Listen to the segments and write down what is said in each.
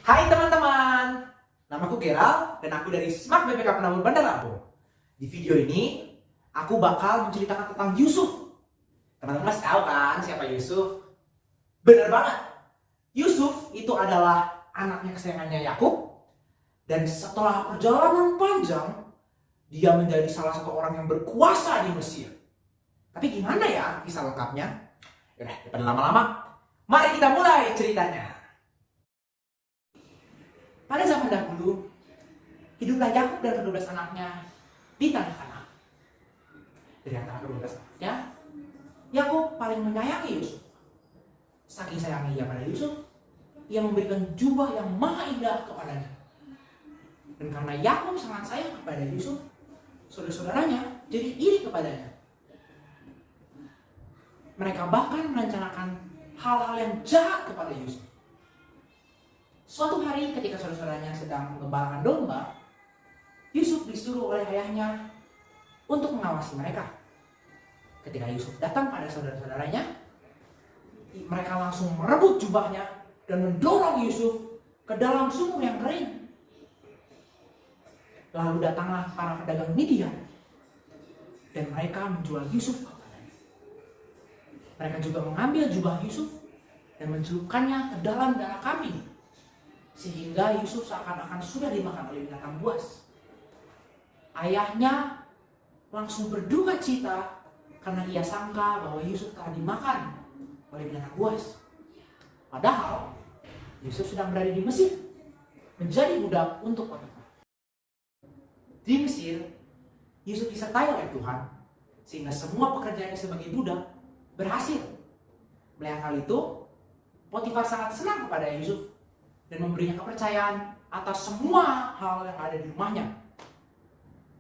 Hai teman-teman, namaku Gerald dan aku dari Smart BPK Penabur Bandar Lampung. Di video ini, aku bakal menceritakan tentang Yusuf. Teman-teman masih tahu kan siapa Yusuf? Bener banget, Yusuf itu adalah anaknya kesayangannya Yakub. Dan setelah perjalanan panjang, dia menjadi salah satu orang yang berkuasa di Mesir. Tapi gimana ya kisah lengkapnya? Yaudah, daripada lama-lama, mari kita mulai ceritanya. Pada zaman dahulu, hiduplah Yakub dan kedua belas anaknya di tanah Kanaan. Dari antara kedua belas anaknya, Yakub paling menyayangi Yusuf. Saking sayangnya ia pada Yusuf, ia memberikan jubah yang maha indah kepadanya. Dan karena Yakub sangat sayang kepada Yusuf, saudara-saudaranya jadi iri kepadanya. Mereka bahkan merencanakan hal-hal yang jahat kepada Yusuf. Suatu hari ketika saudara-saudaranya sedang menggembalakan domba, Yusuf disuruh oleh ayahnya untuk mengawasi mereka. Ketika Yusuf datang pada saudara-saudaranya, mereka langsung merebut jubahnya dan mendorong Yusuf ke dalam sumur yang kering. Lalu datanglah para pedagang Midian dan mereka menjual Yusuf kepadanya. Mereka juga mengambil jubah Yusuf dan mencelupkannya ke dalam darah kambing, sehingga Yusuf seakan-akan sudah dimakan oleh binatang buas. Ayahnya langsung berduka cita karena ia sangka bahwa Yusuf telah dimakan oleh binatang buas. Padahal Yusuf sedang berada di Mesir, menjadi budak untuk Potifar. Di Mesir, Yusuf disertai oleh Tuhan, sehingga semua pekerjaannya sebagai budak berhasil. Melihat hal itu, Potifar sangat senang kepada Yusuf dan memberinya kepercayaan atas semua hal yang ada di rumahnya.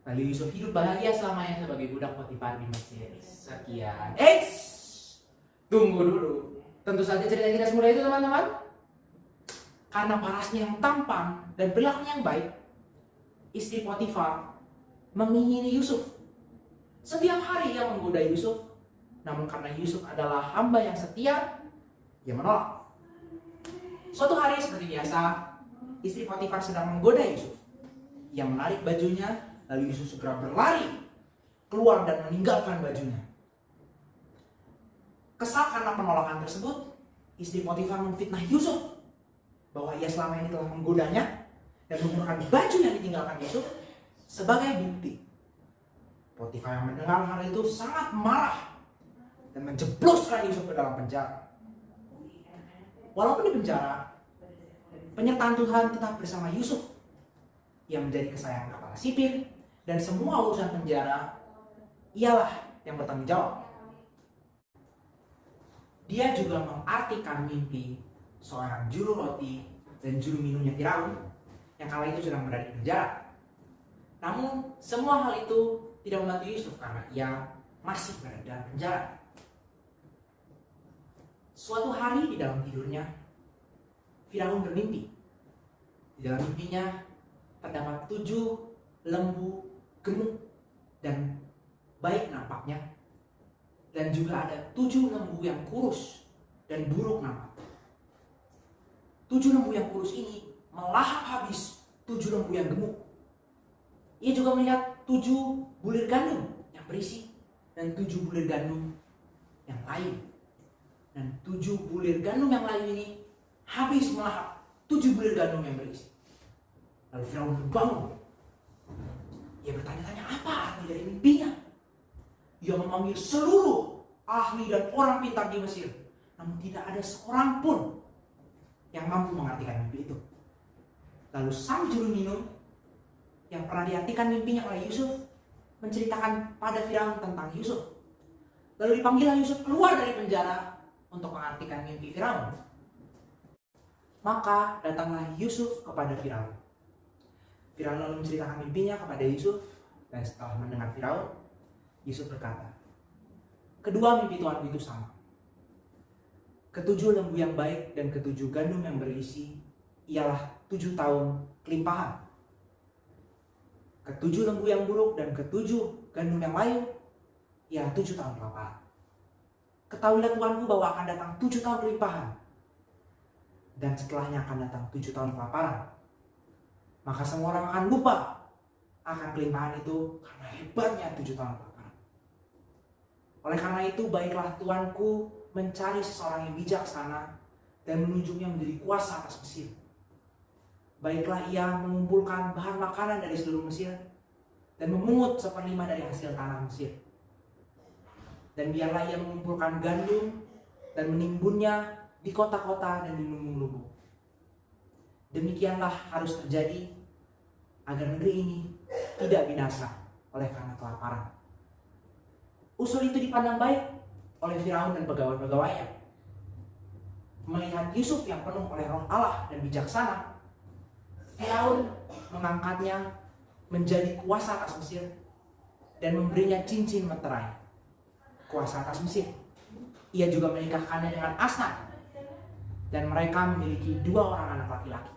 Lalu Yusuf hidup bahagia selamanya sebagai budak Potifar di Mesir. Sekian. Tunggu dulu. Tentu saja cerita tidak semudah itu, teman-teman. Karena parasnya yang tampan dan perilakunya yang baik, istri Potifar mengingini Yusuf. Setiap hari ia menggoda Yusuf, namun karena Yusuf adalah hamba yang setia, ia menolak. Suatu hari seperti biasa, istri Potifar sedang menggoda Yusuf. Ia menarik bajunya, lalu Yusuf segera berlari keluar dan meninggalkan bajunya. Kesal karena penolakan tersebut, istri Potifar memfitnah Yusuf bahwa ia selama ini telah menggodanya dan menggunakan baju yang ditinggalkan Yusuf sebagai bukti. Potifar yang mendengar hal itu sangat marah dan menjebloskan Yusuf ke dalam penjara. Walaupun di penjara, penyertaan Tuhan tetap bersama Yusuf. Ia menjadi kesayangan kepala sipir dan semua urusan penjara ialah yang bertanggung jawab. Dia juga mengartikan mimpi seorang juru roti dan juru minumnya Firaun yang kala itu sedang berada di penjara. Namun semua hal itu tidak membantu Yusuf karena ia masih berada dalam penjara. Suatu hari di dalam tidurnya, Firaun bermimpi. Di dalam mimpinya terdapat 7 lembu gemuk dan baik nampaknya. Dan juga ada 7 lembu yang kurus dan buruk nampak. 7 lembu yang kurus ini melahap habis 7 lembu yang gemuk. Ia juga melihat 7 bulir gandum yang berisi dan 7 bulir gandum yang lain. Dan 7 bulir gandum yang lain ini habis melahap 7 bulir gandum yang berisi. Lalu Firaun bangun. Ia bertanya-tanya apa arti dari mimpinya. Ia memanggil seluruh ahli dan orang pintar di Mesir. Namun tidak ada seorang pun yang mampu mengartikan mimpi itu. Lalu sang juru minum yang pernah diartikan mimpinya oleh Yusuf menceritakan pada Firaun tentang Yusuf. Lalu dipanggillah Yusuf keluar dari penjara untuk mengartikan mimpi Firaun. Maka datanglah Yusuf kepada Firaun. Firaun lalu menceritakan mimpinya kepada Yusuf, dan setelah mendengar Firaun, Yusuf berkata, kedua mimpi Tuanku itu sama. 7 lembu yang baik dan 7 gandum yang berisi ialah 7 tahun kelimpahan. 7 lembu yang buruk dan 7 gandum yang lain ialah 7 tahun kelaparan. Ketahuilah Tuanku bahwa akan datang 7 tahun kelimpahan. dan setelahnya akan datang 7 tahun kelaparan. Maka semua orang akan lupa akan kelimpahan itu karena hebatnya 7 tahun kelaparan. Oleh karena itu, baiklah Tuanku mencari seseorang yang bijaksana dan menunjuknya menjadi kuasa atas Mesir. Baiklah ia mengumpulkan bahan makanan dari seluruh Mesir dan memungut 1/5 dari hasil tanah Mesir. Dan biarlah ia mengumpulkan gandum dan menimbunnya di kota-kota dan di lumbung-lumbung. Demikianlah harus terjadi agar negeri ini tidak binasa oleh karena kelaparan. Usul itu dipandang baik oleh Firaun dan pegawai-pegawainya. Melihat Yusuf yang penuh oleh roh Allah dan bijaksana, Firaun mengangkatnya menjadi kuasa atas Mesir dan memberinya cincin meterai, kuasa atas Mesir. Ia juga menikahkannya dengan Asnat dan mereka memiliki 2 orang anak laki-laki.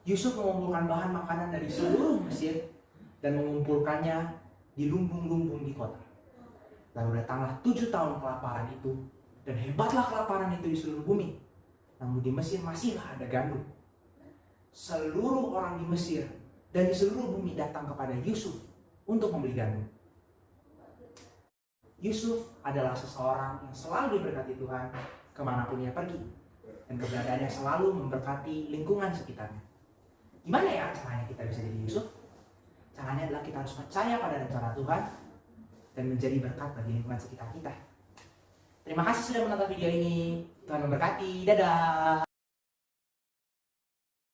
Yusuf mengumpulkan bahan makanan dari seluruh Mesir dan mengumpulkannya di lumbung-lumbung di kota. Lalu datanglah 7 tahun kelaparan itu, dan hebatlah kelaparan itu di seluruh bumi. Namun di Mesir masihlah ada gandum. Seluruh orang di Mesir dan di seluruh bumi datang kepada Yusuf untuk membeli gandum. Yusuf adalah seseorang yang selalu diberkati Tuhan kemanapun ia pergi, dan keberadaannya selalu memberkati lingkungan sekitarnya. Gimana ya caranya kita bisa jadi Yusuf? Caranya adalah kita harus percaya pada rencana Tuhan dan menjadi berkat bagi lingkungan sekitar kita. Terima kasih sudah menonton video ini. Tuhan memberkati. Dadah.